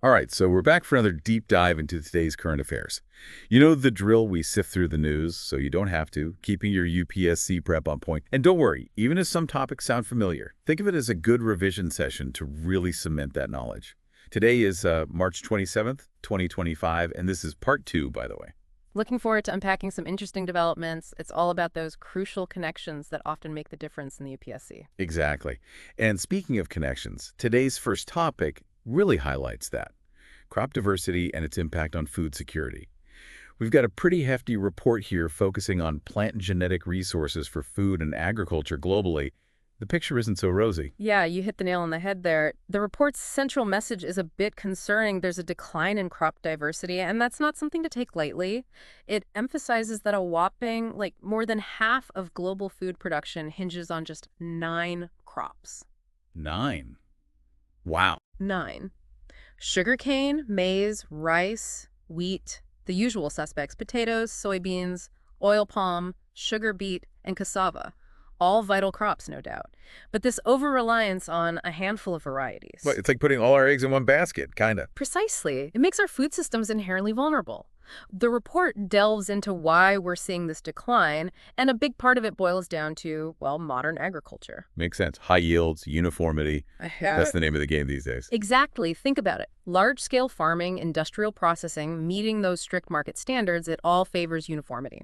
All right, so we're back for another deep dive into today's current affairs. You know the drill, we sift through the news, so you don't have to, keeping your UPSC prep on point. And don't worry, even if some topics sound familiar, think of it as a good revision session to really cement that knowledge. Today is March 27th, 2025, and this is part 2, by the way. Looking forward to unpacking some interesting developments. It's all about those crucial connections that often make the difference in the UPSC. Exactly. And speaking of connections, today's first topic really highlights that. Crop diversity and its impact on food security. We've got a pretty hefty report here focusing on plant genetic resources for food and agriculture globally. The picture isn't so rosy. Yeah, you hit the nail on the head there. The report's central message is a bit concerning. There's a decline in crop diversity, and that's not something to take lightly. It emphasizes that a whopping, more than half of global food production hinges on just 9 crops. 9? Wow. 9. Sugarcane, maize, rice, wheat, the usual suspects, potatoes, soybeans, oil palm, sugar beet, and cassava. All vital crops, no doubt. But this over-reliance on a handful of varieties. Well, it's like putting all our eggs in one basket, kind of. Precisely. It makes our food systems inherently vulnerable. The report delves into why we're seeing this decline, and a big part of it boils down to, modern agriculture. Makes sense. High yields, uniformity. That's the name of the game these days. Exactly. Think about it. Large-scale farming, industrial processing, meeting those strict market standards, it all favors uniformity.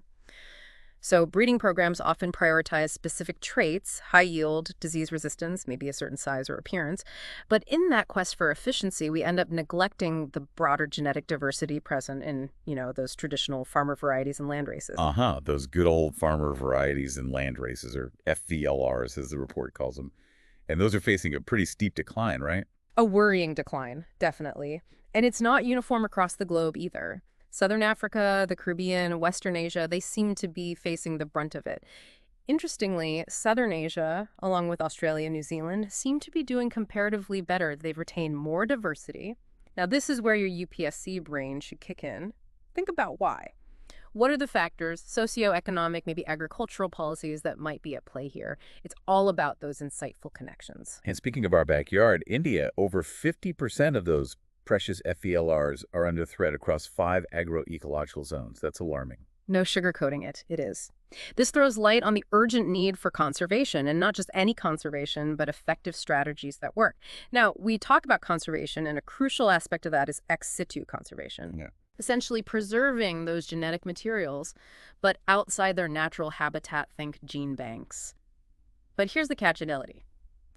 So breeding programs often prioritize specific traits, high yield, disease resistance, maybe a certain size or appearance. But in that quest for efficiency, we end up neglecting the broader genetic diversity present in, those traditional farmer varieties and land races. Those good old farmer varieties and land races, or FVLRs as the report calls them. And those are facing a pretty steep decline, right? A worrying decline, definitely. And it's not uniform across the globe either. Southern Africa, the Caribbean, Western Asia, they seem to be facing the brunt of it. Interestingly, Southern Asia, along with Australia and New Zealand, seem to be doing comparatively better. They've retained more diversity. Now, this is where your UPSC brain should kick in. Think about why. What are the factors, socioeconomic, maybe agricultural policies that might be at play here? It's all about those insightful connections. And speaking of our backyard, India, over 50% of those precious FVLRs are under threat across 5 agroecological zones. That's alarming. No sugarcoating it. It is. This throws light on the urgent need for conservation, and not just any conservation, but effective strategies that work. Now, we talk about conservation, and a crucial aspect of that is ex situ conservation. Yeah. Essentially preserving those genetic materials, but outside their natural habitat, think gene banks. But here's the catch-ability.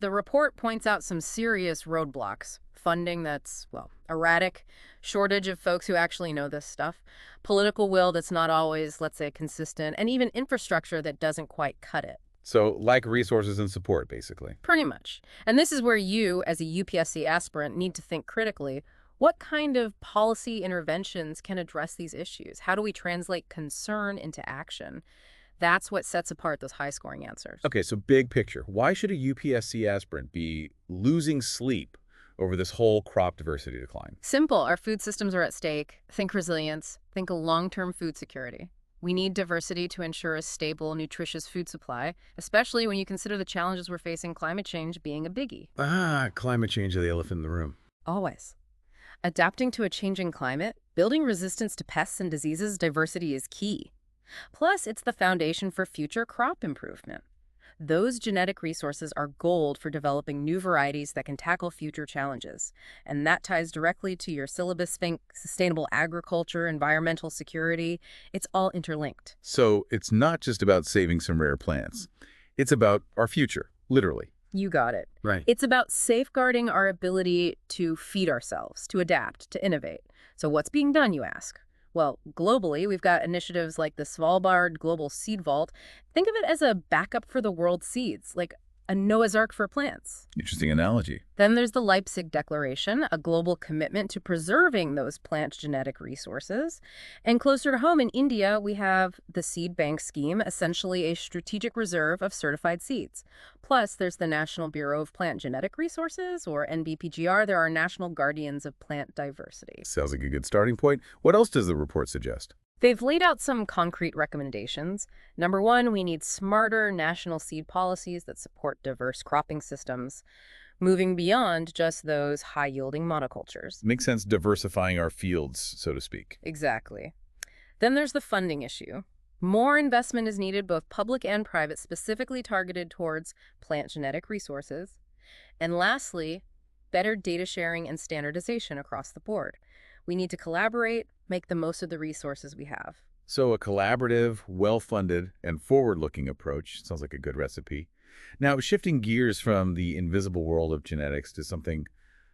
The report points out some serious roadblocks. Funding that's, erratic, shortage of folks who actually know this stuff, political will that's not always, let's say, consistent, and even infrastructure that doesn't quite cut it. So lack of resources and support, basically. Pretty much. And this is where you, as a UPSC aspirant, need to think critically. What kind of policy interventions can address these issues? How do we translate concern into action? That's what sets apart those high-scoring answers. Okay, so big picture. Why should a UPSC aspirant be losing sleep over this whole crop diversity decline? Simple. Our food systems are at stake. Think resilience. Think long-term food security. We need diversity to ensure a stable, nutritious food supply, especially when you consider the challenges we're facing, climate change being a biggie. Climate change is the elephant in the room. Always. Adapting to a changing climate, building resistance to pests and diseases, diversity is key. Plus, it's the foundation for future crop improvement. Those genetic resources are gold for developing new varieties that can tackle future challenges. And that ties directly to your syllabus, think sustainable agriculture, environmental security. It's all interlinked. So it's not just about saving some rare plants. It's about our future, literally. You got it. Right. It's about safeguarding our ability to feed ourselves, to adapt, to innovate. So what's being done, you ask? Well, globally, we've got initiatives like the Svalbard Global Seed Vault. Think of it as a backup for the world's seeds, like a Noah's Ark for plants. Interesting analogy. Then there's the Leipzig Declaration, a global commitment to preserving those plant genetic resources. And closer to home in India, we have the Seed Bank Scheme, essentially a strategic reserve of certified seeds. Plus, there's the National Bureau of Plant Genetic Resources, or NBPGR. There are National Guardians of Plant Diversity. Sounds like a good starting point. What else does the report suggest? They've laid out some concrete recommendations. Number 1, we need smarter national seed policies that support diverse cropping systems. moving beyond just those high-yielding monocultures. Makes sense, diversifying our fields, so to speak. Exactly. Then there's the funding issue. More investment is needed, both public and private, specifically targeted towards plant genetic resources. And lastly, better data sharing and standardization across the board. We need to collaborate, make the most of the resources we have. So a collaborative, well-funded, and forward-looking approach sounds like a good recipe. Now, shifting gears from the invisible world of genetics to something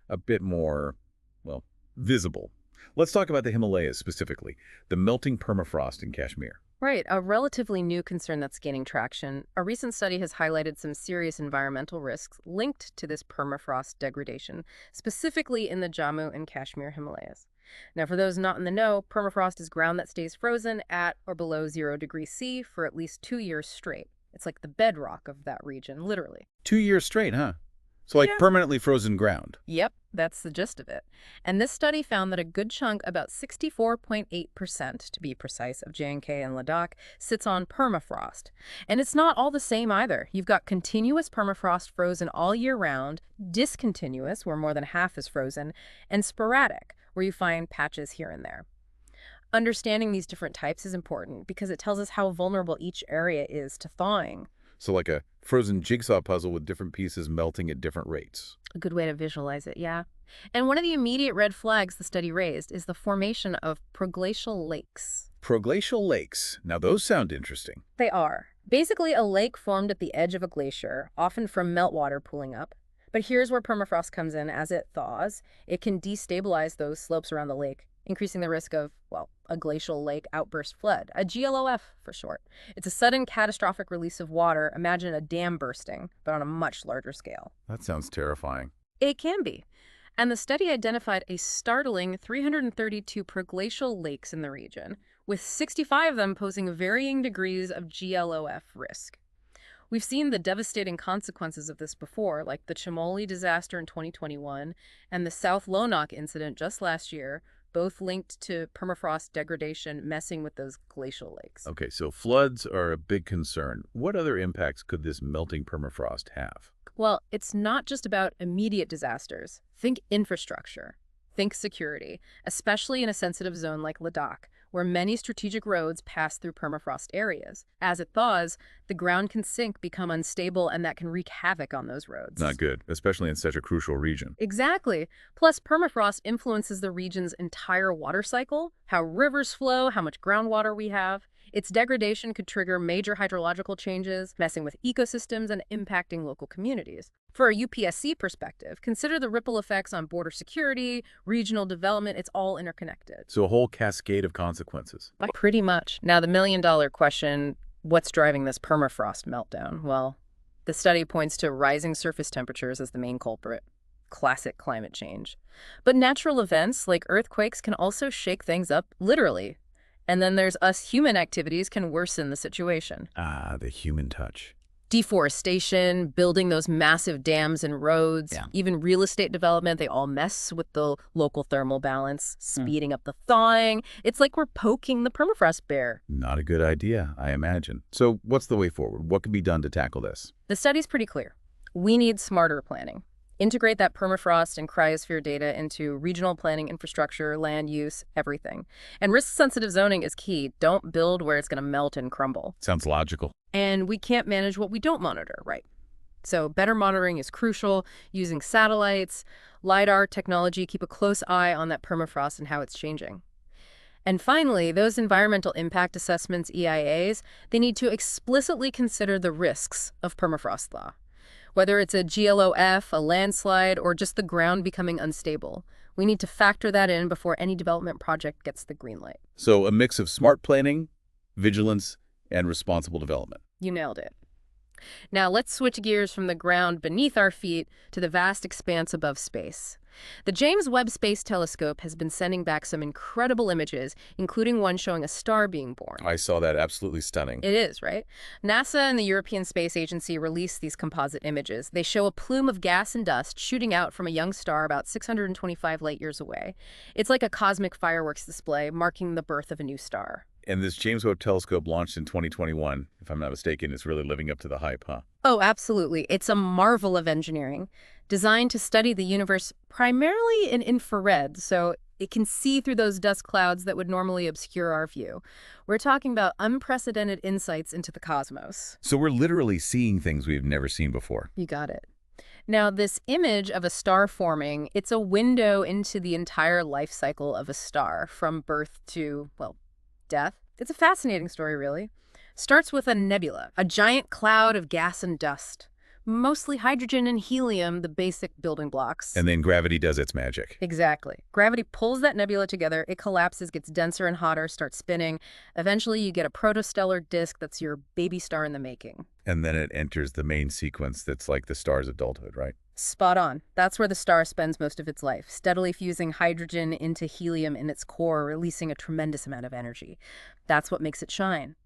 a bit more, well, visible. Let's talk about the Himalayas specifically, the melting permafrost in Kashmir. Right, a relatively new concern that's gaining traction. A recent study has highlighted some serious environmental risks linked to this permafrost degradation, specifically in the Jammu and Kashmir Himalayas. Now, for those not in the know, permafrost is ground that stays frozen at or below 0 degrees C for at least 2 years straight. It's like the bedrock of that region, literally. 2 years straight, huh? So like permanently frozen ground. Yep, that's the gist of it. And this study found that a good chunk, about 64.8% to be precise, of J&K and Ladakh sits on permafrost. And it's not all the same either. You've got continuous permafrost frozen all year round, discontinuous, where more than half is frozen, and sporadic, where you find patches here and there. Understanding these different types is important because it tells us how vulnerable each area is to thawing. So like a frozen jigsaw puzzle with different pieces melting at different rates. A good way to visualize it, yeah. And one of the immediate red flags the study raised is the formation of proglacial lakes. Proglacial lakes. Now those sound interesting. They are. Basically a lake formed at the edge of a glacier, often from meltwater pooling up. But here's where permafrost comes in. As it thaws, it can destabilize those slopes around the lake, increasing the risk of, well, a glacial lake outburst flood, a GLOF for short. It's a sudden catastrophic release of water. Imagine a dam bursting, but on a much larger scale. That sounds terrifying. It can be. And the study identified a startling 332 proglacial lakes in the region, with 65 of them posing varying degrees of GLOF risk. We've seen the devastating consequences of this before, like the Chamoli disaster in 2021 and the South Lonoc incident just last year, both linked to permafrost degradation messing with those glacial lakes. Okay, so floods are a big concern. What other impacts could this melting permafrost have? Well, it's not just about immediate disasters. Think infrastructure. Think security, especially in a sensitive zone like Ladakh, where many strategic roads pass through permafrost areas. As it thaws, the ground can sink, become unstable, and that can wreak havoc on those roads. Not good, especially in such a crucial region. Exactly. Plus, permafrost influences the region's entire water cycle, how rivers flow, how much groundwater we have. Its degradation could trigger major hydrological changes, messing with ecosystems and impacting local communities. For a UPSC perspective, consider the ripple effects on border security, regional development. It's all interconnected. So a whole cascade of consequences. Pretty much. Now, the million-dollar question, what's driving this permafrost meltdown? Well, the study points to rising surface temperatures as the main culprit. Classic climate change. But natural events like earthquakes can also shake things up, literally. And then there's us human activities can worsen the situation. Ah, the human touch. Deforestation, building those massive dams and roads, even real estate development, they all mess with the local thermal balance, speeding up the thawing. It's like we're poking the permafrost bear. Not a good idea, I imagine. So what's the way forward? What can be done to tackle this? The study's pretty clear. We need smarter planning. Integrate that permafrost and cryosphere data into regional planning, infrastructure, land use, everything. And risk-sensitive zoning is key. Don't build where it's going to melt and crumble. Sounds logical. And we can't manage what we don't monitor, right? So better monitoring is crucial. Using satellites, LiDAR technology, keep a close eye on that permafrost and how it's changing. And finally, those environmental impact assessments, EIAs, they need to explicitly consider the risks of permafrost thaw. Whether it's a GLOF, a landslide, or just the ground becoming unstable, we need to factor that in before any development project gets the green light. So a mix of smart planning, vigilance, and responsible development. You nailed it. Now let's switch gears from the ground beneath our feet to the vast expanse above space. The James Webb Space Telescope has been sending back some incredible images, including one showing a star being born. I saw that. Absolutely stunning. It is, right? NASA and the European Space Agency released these composite images. They show a plume of gas and dust shooting out from a young star about 625 light years away. It's like a cosmic fireworks display marking the birth of a new star. And this James Webb Telescope launched in 2021. If I'm not mistaken, it's really living up to the hype, huh? Oh, absolutely. It's a marvel of engineering. designed to study the universe primarily in infrared, so it can see through those dust clouds that would normally obscure our view. We're talking about unprecedented insights into the cosmos. So we're literally seeing things we've never seen before. You got it. Now, this image of a star forming, it's a window into the entire life cycle of a star, from birth to, well, death. It's a fascinating story, really. Starts with a nebula, a giant cloud of gas and dust. Mostly hydrogen and helium, the basic building blocks. And then gravity does its magic. Exactly. Gravity pulls that nebula together, it collapses, gets denser and hotter, starts spinning. Eventually, you get a protostellar disk that's your baby star in the making. And then it enters the main sequence that's like the star's adulthood, right? Spot on. That's where the star spends most of its life, steadily fusing hydrogen into helium in its core, releasing a tremendous amount of energy. That's what makes it shine.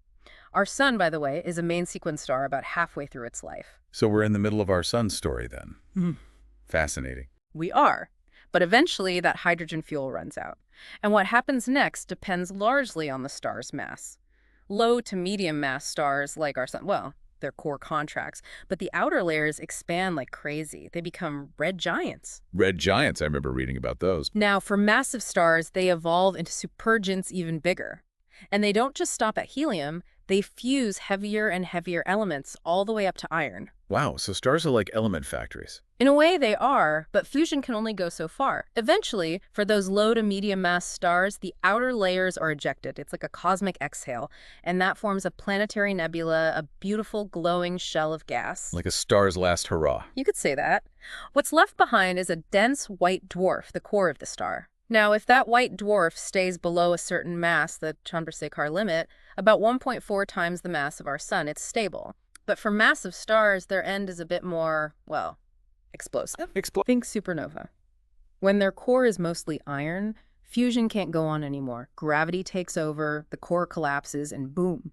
Our sun, by the way, is a main sequence star about halfway through its life. So we're in the middle of our sun's story then. Fascinating. We are. But eventually, that hydrogen fuel runs out. And what happens next depends largely on the star's mass. Low to medium mass stars like our sun, well, their core contracts, but the outer layers expand like crazy. They become red giants. Red giants, I remember reading about those. Now, for massive stars, they evolve into supergiants even bigger. And they don't just stop at helium, they fuse heavier and heavier elements all the way up to iron. Wow, so stars are like element factories. In a way, they are, but fusion can only go so far. Eventually, for those low to medium mass stars, the outer layers are ejected. It's like a cosmic exhale, and that forms a planetary nebula, a beautiful glowing shell of gas. Like a star's last hurrah. You could say that. What's left behind is a dense white dwarf, the core of the star. Now, if that white dwarf stays below a certain mass, the Chandrasekhar limit, about 1.4 times the mass of our sun, it's stable. But for massive stars, their end is a bit more, well, explosive. Think supernova. When their core is mostly iron, fusion can't go on anymore. Gravity takes over, the core collapses, and boom.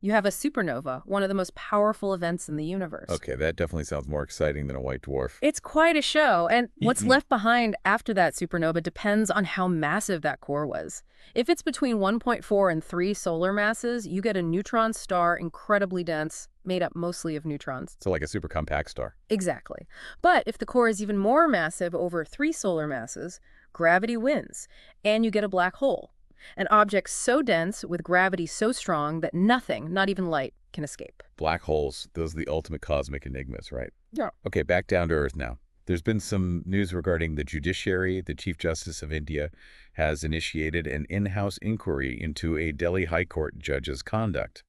You have a supernova, one of the most powerful events in the universe. Okay, that definitely sounds more exciting than a white dwarf. It's quite a show, and what's left behind after that supernova depends on how massive that core was. If it's between 1.4 and 3 solar masses, you get a neutron star, incredibly dense, made up mostly of neutrons. So like a super compact star. Exactly. But if the core is even more massive, over 3 solar masses, gravity wins, and you get a black hole. An object so dense with gravity so strong that nothing, not even light, can escape. Black holes, those are the ultimate cosmic enigmas, right? Yeah. Okay, back down to earth now. There's been some news regarding the judiciary. The Chief Justice of India has initiated an in-house inquiry into a Delhi High Court judge's conduct.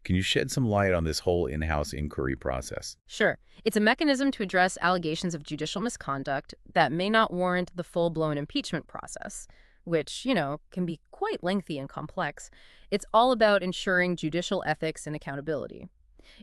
Can you shed some light on this whole in-house inquiry process? Sure. It's a mechanism to address allegations of judicial misconduct that may not warrant the full-blown impeachment process, which, can be quite lengthy and complex. It's all about ensuring judicial ethics and accountability.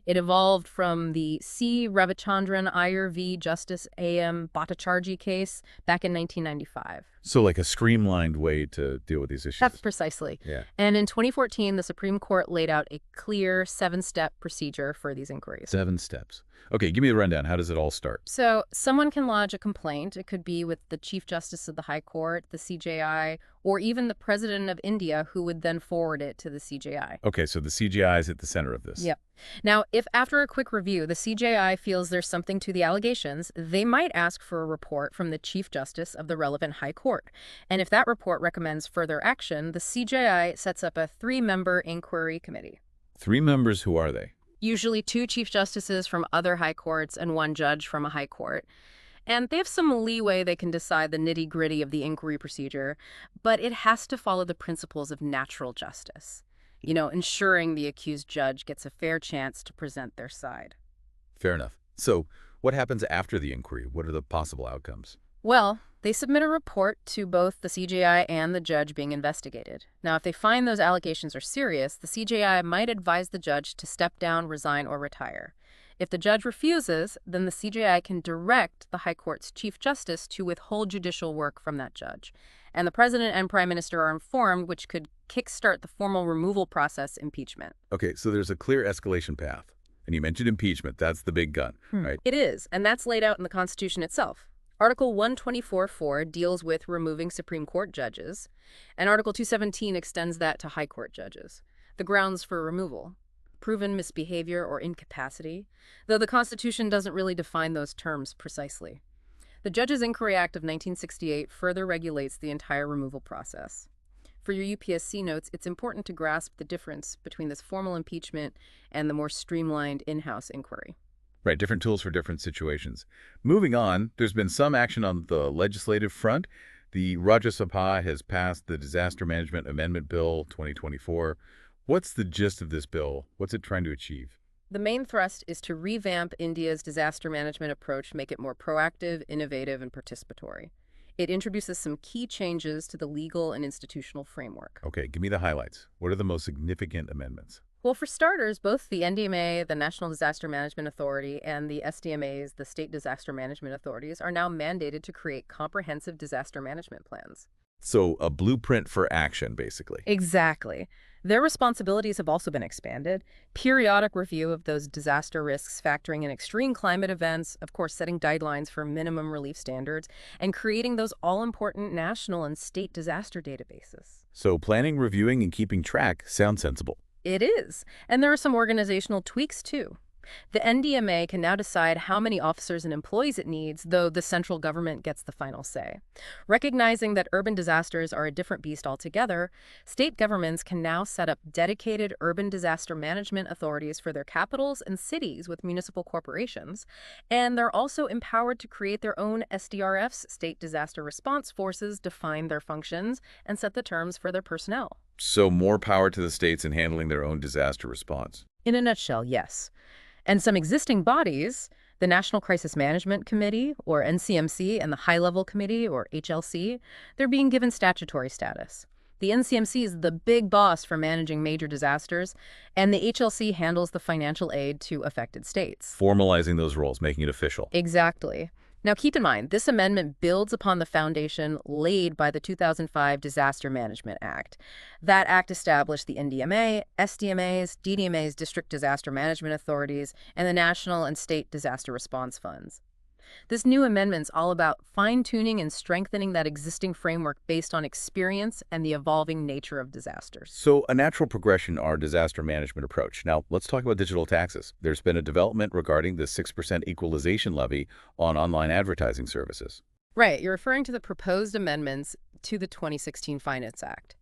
It evolved from the C. Ravichandran Iyer v. Justice A.M. Bhattacharjee case back in 1995. So like a streamlined way to deal with these issues. That's precisely. Yeah. And in 2014, the Supreme Court laid out a clear 7-step procedure for these inquiries. 7 steps. Okay, give me the rundown. How does it all start? So someone can lodge a complaint. It could be with the Chief Justice of the High Court, the CJI, or even the President of India, who would then forward it to the CJI. Okay, so the CJI is at the center of this. Yep. Now, if after a quick review, the CJI feels there's something to the allegations, they might ask for a report from the Chief Justice of the relevant High Court. And if that report recommends further action, the CJI sets up a 3-member inquiry committee. 3 members, who are they? Usually 2 Chief Justices from other high courts and 1 judge from a high court. And they have some leeway. They can decide the nitty-gritty of the inquiry procedure, but it has to follow the principles of natural justice. Ensuring the accused judge gets a fair chance to present their side. Fair enough. So what happens after the inquiry? What are the possible outcomes? Well, they submit a report to both the CJI and the judge being investigated. Now, if they find those allegations are serious, the CJI might advise the judge to step down, resign, or retire. If the judge refuses, then the CJI can direct the High Court's Chief Justice to withhold judicial work from that judge. And the President and Prime Minister are informed, which could kickstart the formal removal process, impeachment. Okay, so there's a clear escalation path. And you mentioned impeachment. That's the big gun, right? It is, and that's laid out in the Constitution itself. Article 124.4 deals with removing Supreme Court judges, and Article 217 extends that to High Court judges. The grounds for removal: proven misbehavior or incapacity, though the Constitution doesn't really define those terms precisely. The Judges Inquiry Act of 1968 further regulates the entire removal process. For your UPSC notes, it's important to grasp the difference between this formal impeachment and the more streamlined in-house inquiry. Right, different tools for different situations. Moving on, there's been some action on the legislative front. The Rajya Sabha has passed the Disaster Management Amendment Bill 2024. What's the gist of this bill? What's it trying to achieve? The main thrust is to revamp India's disaster management approach, make it more proactive, innovative, and participatory. It introduces some key changes to the legal and institutional framework. Okay, give me the highlights. What are the most significant amendments? Well, for starters, both the NDMA, the National Disaster Management Authority, and the SDMAs, the State Disaster Management Authorities, are now mandated to create comprehensive disaster management plans. So a blueprint for action, basically. Exactly. Their responsibilities have also been expanded. Periodic review of those disaster risks, factoring in extreme climate events, of course, setting guidelines for minimum relief standards, and creating those all-important national and state disaster databases. So planning, reviewing, and keeping track sounds sensible. It is. And there are some organizational tweaks, too. The NDMA can now decide how many officers and employees it needs, though the central government gets the final say. Recognizing that urban disasters are a different beast altogether, state governments can now set up dedicated urban disaster management authorities for their capitals and cities with municipal corporations. And they're also empowered to create their own SDRFs, state disaster response forces, define their functions, and set the terms for their personnel. So more power to the states in handling their own disaster response. In a nutshell, yes. And some existing bodies, the National Crisis Management Committee, or NCMC, and the High Level Committee, or HLC, they're being given statutory status. The NCMC is the big boss for managing major disasters, and the HLC handles the financial aid to affected states. Formalizing those roles, making it official. Exactly. Now, keep in mind, this amendment builds upon the foundation laid by the 2005 Disaster Management Act. That act established the NDMA, SDMAs, DDMAs, District Disaster Management Authorities, and the National and State Disaster Response Funds. This new amendment's all about fine-tuning and strengthening that existing framework based on experience and the evolving nature of disasters. So a natural progression, our disaster management approach. Now, let's talk about digital taxes. There's been a development regarding the 6% equalization levy on online advertising services. Right, you're referring to the proposed amendments to the 2016 Finance Act.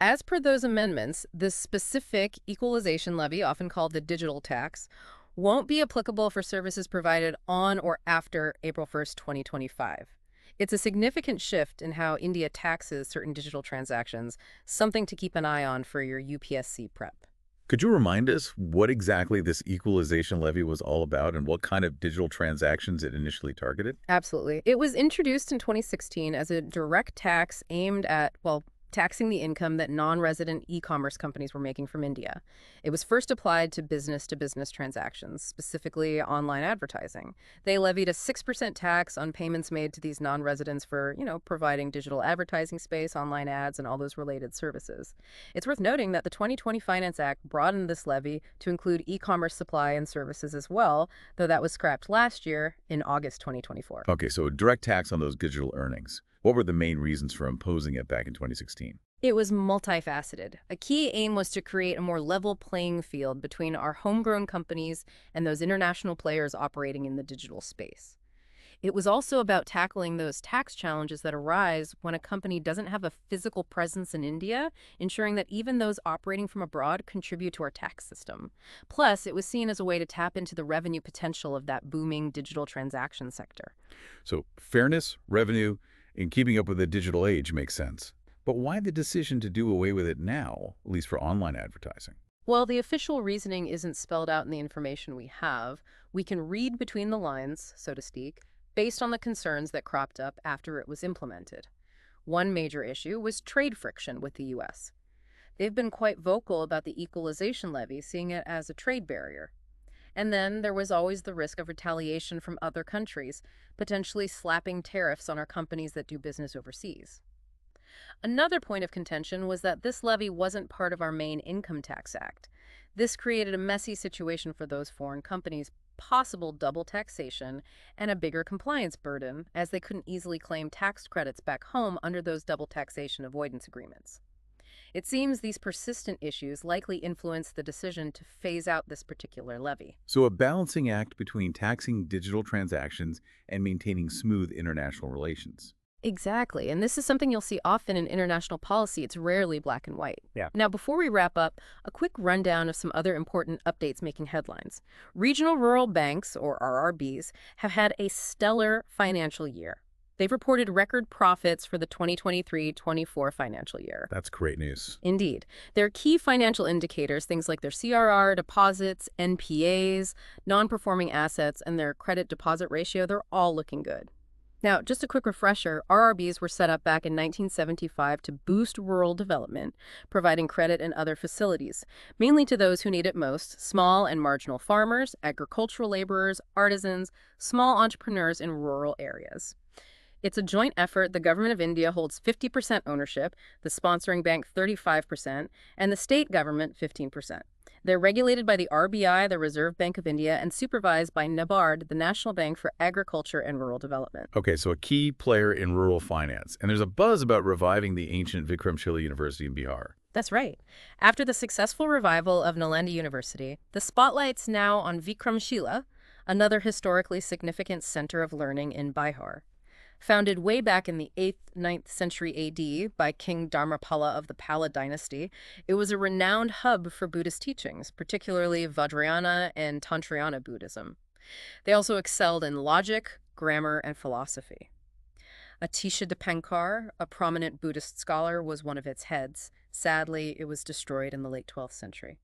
As per those amendments, the specific equalization levy, often called the digital tax, won't be applicable for services provided on or after April 1st, 2025. It's a significant shift in how India taxes certain digital transactions, something to keep an eye on for your UPSC prep. Could you remind us what exactly this equalization levy was all about and what kind of digital transactions it initially targeted? Absolutely. It was introduced in 2016 as a direct tax aimed at, well, taxing the income that non-resident e-commerce companies were making from India. It was first applied to business transactions, specifically online advertising. They levied a 6% tax on payments made to these non-residents for, providing digital advertising space, online ads, and all those related services. It's worth noting that the 2020 Finance Act broadened this levy to include e-commerce supply and services as well, though that was scrapped last year in August 2024. Okay, so a direct tax on those digital earnings. What were the main reasons for imposing it back in 2016? It was multifaceted. A key aim was to create a more level playing field between our homegrown companies and those international players operating in the digital space. It was also about tackling those tax challenges that arise when a company doesn't have a physical presence in India, ensuring that even those operating from abroad contribute to our tax system. Plus, it was seen as a way to tap into the revenue potential of that booming digital transaction sector. So fairness, revenue, and keeping up with the digital age makes sense. But why the decision to do away with it now, at least for online advertising? Well, the official reasoning isn't spelled out in the information we have. We can read between the lines, so to speak, based on the concerns that cropped up after it was implemented. One major issue was trade friction with the U.S. They've been quite vocal about the equalization levy, seeing it as a trade barrier. And then there was always the risk of retaliation from other countries, potentially slapping tariffs on our companies that do business overseas. Another point of contention was that this levy wasn't part of our main income tax act. This created a messy situation for those foreign companies, possible double taxation, and a bigger compliance burden, as they couldn't easily claim tax credits back home under those double taxation avoidance agreements. It seems these persistent issues likely influenced the decision to phase out this particular levy. So a balancing act between taxing digital transactions and maintaining smooth international relations. Exactly, and this is something you'll see often in international policy. It's rarely black and white. Yeah. Now, before we wrap up, a quick rundown of some other important updates making headlines. Regional rural banks, or RRBs, have had a stellar financial year. They've reported record profits for the 2023-24 financial year. That's great news. Indeed. Their key financial indicators, things like their CRR, deposits, NPAs, non-performing assets, and their credit deposit ratio, they're all looking good. Now, just a quick refresher, RRBs were set up back in 1975 to boost rural development, providing credit and other facilities, mainly to those who need it most, small and marginal farmers, agricultural laborers, artisans, small entrepreneurs in rural areas. It's a joint effort. The government of India holds 50% ownership, the sponsoring bank 35%, and the state government 15%. They're regulated by the RBI, the Reserve Bank of India, and supervised by NABARD, the National Bank for Agriculture and Rural Development. Okay, so a key player in rural finance. And there's a buzz about reviving the ancient Vikramshila University in Bihar. That's right. After the successful revival of Nalanda University, the spotlight's now on Vikramshila, another historically significant center of learning in Bihar. Founded way back in the 8th-9th century AD by King Dharmapala of the Pala dynasty, it was a renowned hub for Buddhist teachings, particularly Vajrayana and Tantrayana Buddhism. They also excelled in logic, grammar, and philosophy. Atisha Dipankar, a prominent Buddhist scholar, was one of its heads. Sadly, it was destroyed in the late 12th century.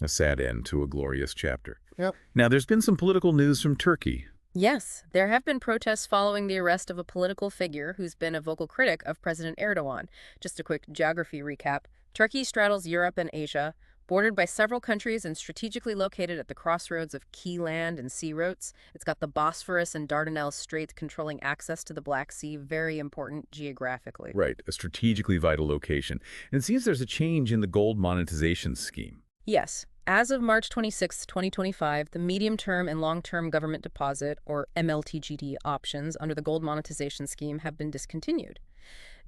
A sad end to a glorious chapter. Yep. Now, there's been some political news from Turkey. Yes, there have been protests following the arrest of a political figure who's been a vocal critic of President Erdogan. Just a quick geography recap. Turkey straddles Europe and Asia, bordered by several countries and strategically located at the crossroads of key land and sea routes. It's got the Bosphorus and Dardanelles Straits controlling access to the Black Sea, very important geographically. Right, a strategically vital location. And it seems there's a change in the gold monetization scheme. Yes. As of March 26, 2025, the medium-term and long-term government deposit, or MLTGD, options under the gold monetization scheme have been discontinued.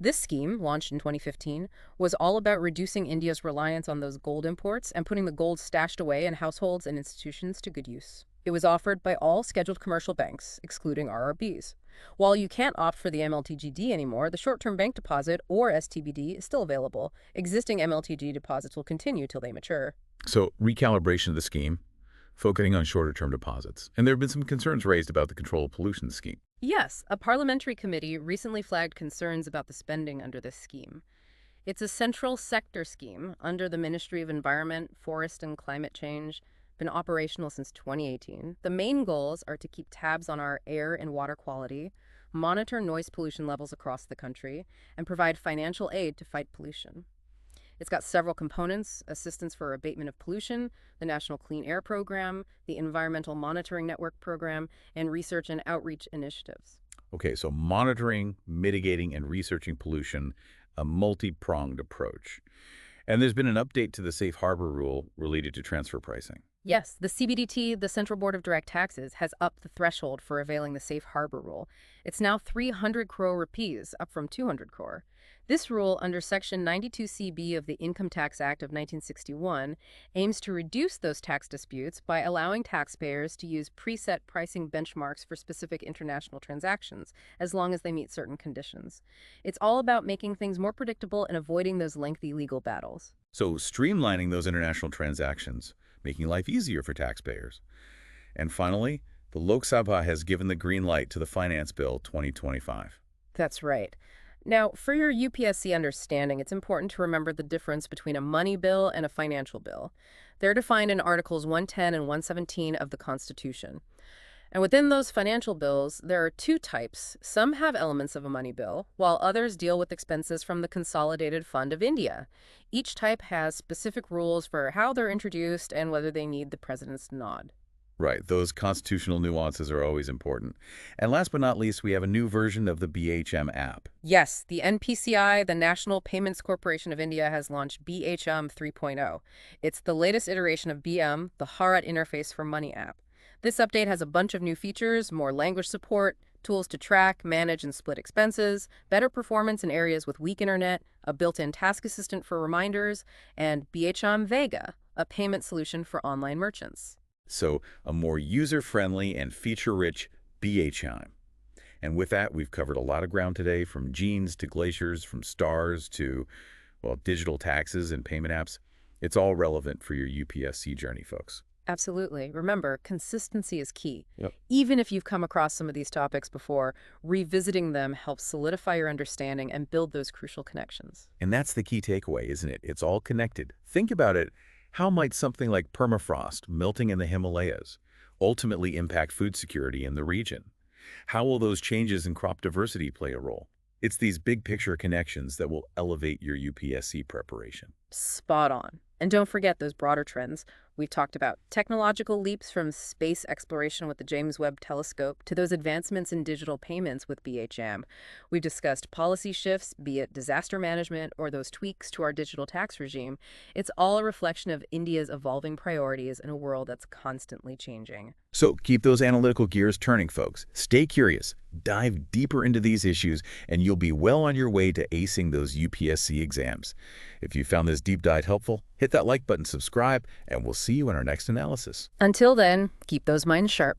This scheme, launched in 2015, was all about reducing India's reliance on those gold imports and putting the gold stashed away in households and institutions to good use. It was offered by all scheduled commercial banks, excluding RRBs. While you can't opt for the MLTGD anymore, the short-term bank deposit, or STBD, is still available. Existing MLTG deposits will continue till they mature. So, recalibration of the scheme, focusing on shorter-term deposits. And there have been some concerns raised about the control of pollution scheme. Yes, a parliamentary committee recently flagged concerns about the spending under this scheme. It's a central sector scheme under the Ministry of Environment, Forest and Climate Change, been operational since 2018. The main goals are to keep tabs on our air and water quality, monitor noise pollution levels across the country, and provide financial aid to fight pollution. It's got several components: assistance for abatement of pollution, the National Clean Air Program, the Environmental Monitoring Network Program, and research and outreach initiatives. Okay, so monitoring, mitigating, and researching pollution, a multi-pronged approach. And there's been an update to the safe harbor rule related to transfer pricing. Yes, the CBDT, the Central Board of Direct Taxes, has upped the threshold for availing the safe harbor rule. It's now 300 crore rupees, up from 200 crore. This rule, under Section 92CB of the Income Tax Act of 1961, aims to reduce those tax disputes by allowing taxpayers to use preset pricing benchmarks for specific international transactions, as long as they meet certain conditions. It's all about making things more predictable and avoiding those lengthy legal battles. So streamlining those international transactions, making life easier for taxpayers. And finally, the Lok Sabha has given the green light to the Finance Bill 2025. That's right. Now, for your UPSC understanding, it's important to remember the difference between a money bill and a financial bill. They're defined in Articles 110 and 117 of the Constitution. And within those financial bills, there are two types. Some have elements of a money bill, while others deal with expenses from the Consolidated Fund of India. Each type has specific rules for how they're introduced and whether they need the president's nod. Right, those constitutional nuances are always important. And last but not least, we have a new version of the BHM app. Yes, the NPCI, the National Payments Corporation of India, has launched BHM 3.0. It's the latest iteration of BM, the Bharat Interface for Money app. This update has a bunch of new features: more language support, tools to track, manage, and split expenses, better performance in areas with weak internet, a built-in task assistant for reminders, and BHM Vega, a payment solution for online merchants. So a more user-friendly and feature-rich BHM. And with that, we've covered a lot of ground today, from genes to glaciers, from stars to, well, digital taxes and payment apps. It's all relevant for your UPSC journey, folks. Absolutely. Remember, consistency is key. Yep. Even if you've come across some of these topics before, revisiting them helps solidify your understanding and build those crucial connections. And that's the key takeaway, isn't it? It's all connected. Think about it. How might something like permafrost melting in the Himalayas ultimately impact food security in the region? How will those changes in crop diversity play a role? It's these big picture connections that will elevate your UPSC preparation. Spot on. And don't forget those broader trends. We've talked about technological leaps from space exploration with the James Webb Telescope to those advancements in digital payments with BHM. We've discussed policy shifts, be it disaster management or those tweaks to our digital tax regime. It's all a reflection of India's evolving priorities in a world that's constantly changing. So keep those analytical gears turning, folks. Stay curious, dive deeper into these issues, and you'll be well on your way to acing those UPSC exams. If you found this deep dive helpful, hit that like button, subscribe, and we'll see you in our next analysis. Until then, keep those minds sharp.